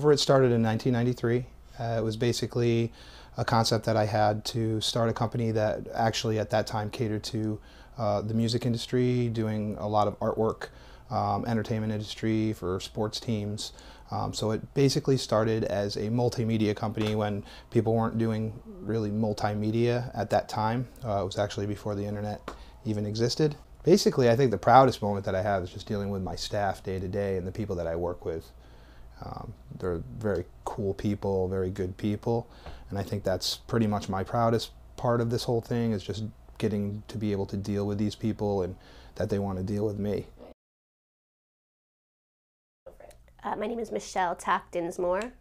Overit started in 1993. It was basically a concept that I had to start a company that actually at that time catered to the music industry, doing a lot of artwork, entertainment industry for sports teams. So it basically started as a multimedia company when people weren't doing really multimedia at that time. It was actually before the internet even existed. Basically, I think the proudest moment that I have is just dealing with my staff day to day and the people that I work with. They're very cool people, very good people, and I think that's pretty much my proudest part of this whole thing, is just getting to be able to deal with these people and that they want to deal with me. My name is Michelle Tack-Dinsmore.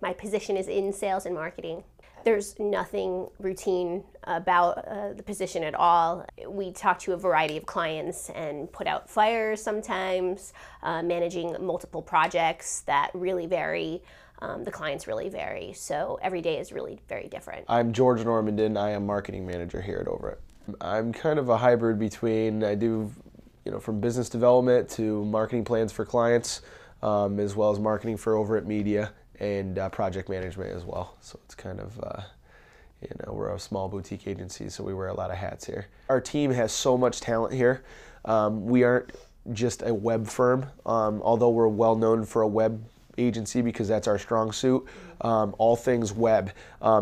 My position is in sales and marketing. There's nothing routine about the position at all. We talk to a variety of clients and put out flyers sometimes, managing multiple projects that really vary. The clients really vary, so every day is really very different. I'm George Normandin. I am marketing manager here at Overit. I'm kind of a hybrid between, I do from business development to marketing plans for clients, as well as marketing for Overit Media and project management as well. So it's kind of, we're a small boutique agency, so we wear a lot of hats here. Our team has so much talent here. We aren't just a web firm, although we're well known for a web agency because that's our strong suit. All things web.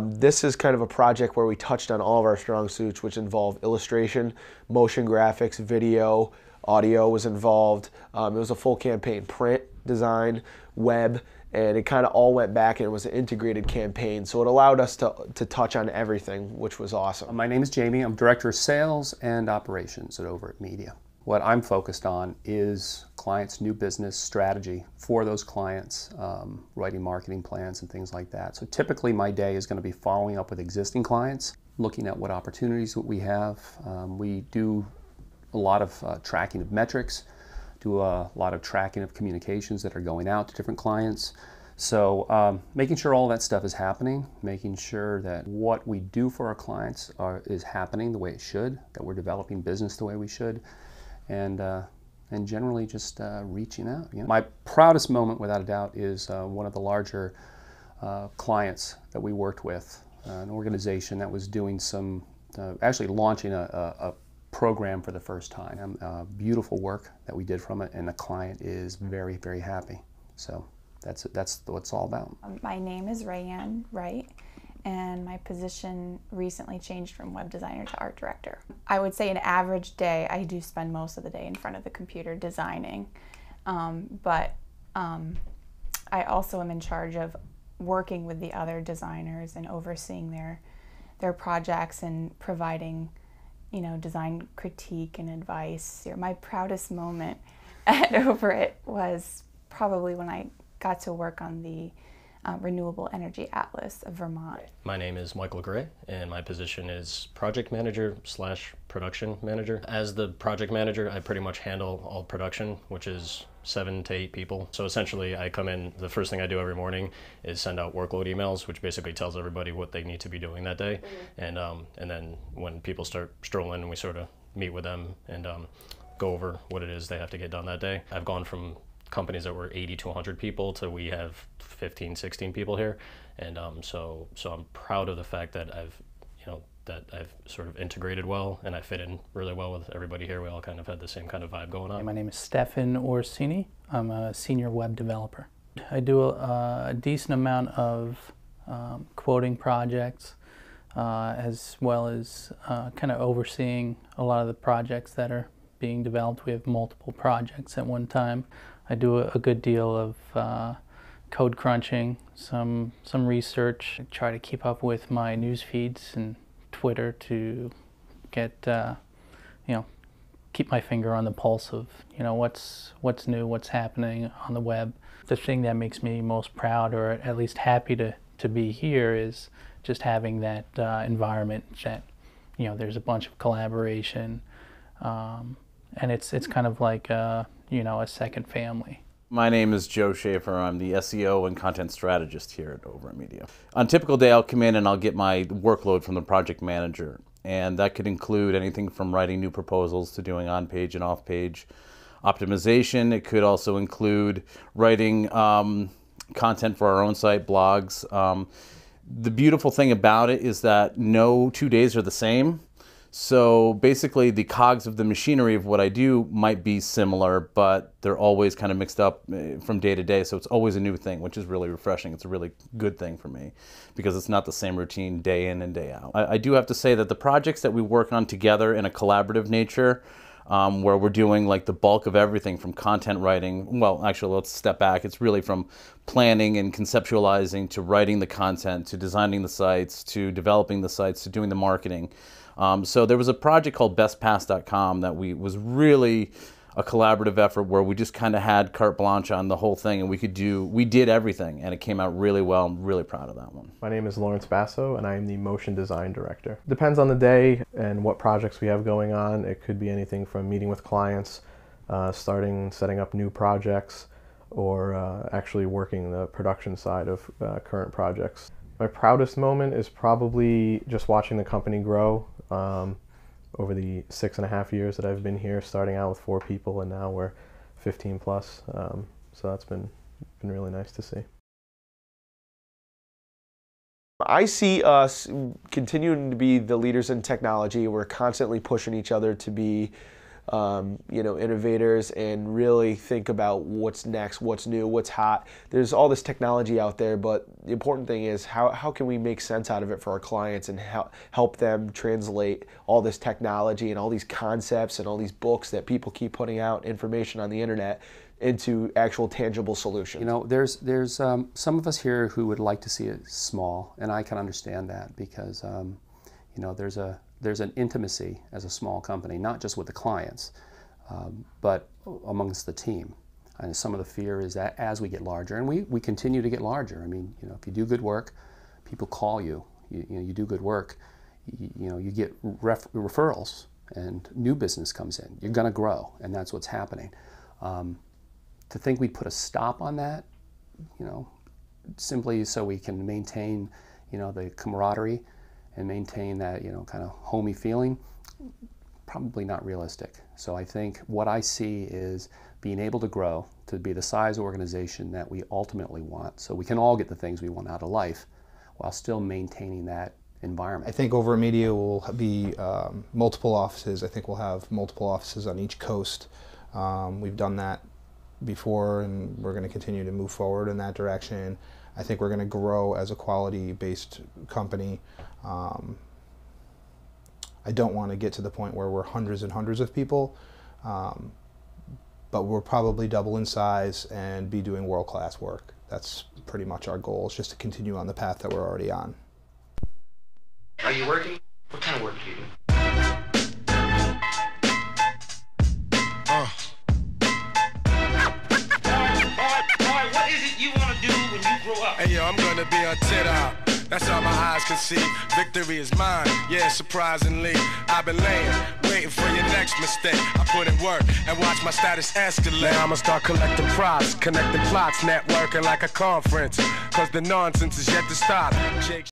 This is kind of a project where we touched on all of our strong suits, which involve illustration, motion graphics, video, audio was involved. It was a full campaign, print, design, web, and it kind of all went back and it was an integrated campaign. So it allowed us to touch on everything, which was awesome. My name is Jamie. I'm Director of Sales and Operations at Overit Media. What I'm focused on is clients' new business strategy for those clients, writing marketing plans and things like that. So typically my day is going to be following up with existing clients, looking at what opportunities that we have. We do a lot of tracking of metrics, do a lot of tracking of communications that are going out to different clients. So making sure all that stuff is happening, making sure that what we do for our clients is happening the way it should, that we're developing business the way we should, and generally just reaching out. My proudest moment, without a doubt, is one of the larger clients that we worked with, an organization that was doing some, actually launching a program for the first time. Beautiful work that we did from it, and the client is very, very happy. So that's what it's all about. My name is Rayanne Wright, and my position recently changed from web designer to art director. I would say an average day, I do spend most of the day in front of the computer designing, but I also am in charge of working with the other designers and overseeing their projects and providing design critique and advice. My proudest moment at Overit was probably when I got to work on the Renewable Energy Atlas of Vermont. My name is Michael Gray, and my position is project manager / production manager. As the project manager, I pretty much handle all production, which is 7 to 8 people. So essentially I come in, the first thing I do every morning is send out workload emails, which basically tells everybody what they need to be doing that day. And then when people start strolling, we sort of meet with them and go over what it is they have to get done that day. I've gone from companies that were 80 to 100 people to we have 15, 16 people here. And so I'm proud of the fact that I've sort of integrated well, and I fit in really well with everybody here. We all kind of had the same kind of vibe going on. My name is Stefan Orsini. I'm a senior web developer. I do a decent amount of quoting projects, as well as kind of overseeing a lot of the projects that are being developed. We have multiple projects at one time. I do a good deal of code crunching, some research. I try to keep up with my news feeds and Twitter to get, keep my finger on the pulse of, what's new, what's happening on the web. The thing that makes me most proud, or at least happy to be here, is just having that environment that, there's a bunch of collaboration, and it's kind of like, a second family. My name is Joe Schaefer. I'm the SEO and content strategist here at Overit Media. On a typical day, I'll come in and I'll get my workload from the project manager. And that could include anything from writing new proposals to doing on-page and off-page optimization. It could also include writing content for our own site, blogs. The beautiful thing about it is that no 2 days are the same. So basically the cogs of the machinery of what I do might be similar, but they're always kind of mixed up from day to day. So it's always a new thing, which is really refreshing. It's a really good thing for me because it's not the same routine day in and day out. I do have to say that the projects that we work on together in a collaborative nature, where we're doing like the bulk of everything from content writing. Well, actually, let's step back. It's really from planning and conceptualizing to writing the content, to designing the sites, to developing the sites, to doing the marketing. So there was a project called bestpass.com that was really a collaborative effort where we just kind of had carte blanche on the whole thing, and we did everything, and it came out really well. I'm really proud of that one. My name is Lawrence Basso, and I am the motion design director. Depends on the day and what projects we have going on. It could be anything from meeting with clients, setting up new projects, or actually working the production side of current projects. My proudest moment is probably just watching the company grow over the 6.5 years that I've been here, starting out with 4 people and now we're 15 plus. So that's been really nice to see. I see us continuing to be the leaders in technology. We're constantly pushing each other to be innovators and really think about what's next, what's new, what's hot. There's all this technology out there, but the important thing is how can we make sense out of it for our clients and help them translate all this technology and all these concepts and all these books that people keep putting out, information on the internet, into actual tangible solutions. You know, there's some of us here who would like to see it small, and I can understand that because there's an intimacy as a small company, not just with the clients, but amongst the team. And some of the fear is that as we get larger, and we continue to get larger. I mean, if you do good work, people call you. You do good work, you get referrals, and new business comes in. You're going to grow, and that's what's happening. To think we'd put a stop on that, simply so we can maintain, the camaraderie and maintain that, kind of homey feeling, probably not realistic. So I think what I see is being able to grow to be the size organization that we ultimately want, so we can all get the things we want out of life while still maintaining that environment. I think Overit Media will be multiple offices. I think we'll have multiple offices on each coast. We've done that before, and we're going to continue to move forward in that direction. I think we're going to grow as a quality-based company. I don't want to get to the point where we're hundreds and hundreds of people, but we'll probably double in size and be doing world-class work. That's pretty much our goal, is just to continue on the path that we're already on. Are you working? What kind of work do you do? What is it you want to do when you grow up? Hey yo, I'm gonna be on TikTok. That's all my eyes can see. Victory is mine. Yeah, surprisingly, I've been laying, waiting for your next mistake. I put in work and watch my status escalate. Now I'ma start collecting props, connecting plots, networking like a conference. Cause the nonsense is yet to stop. Jake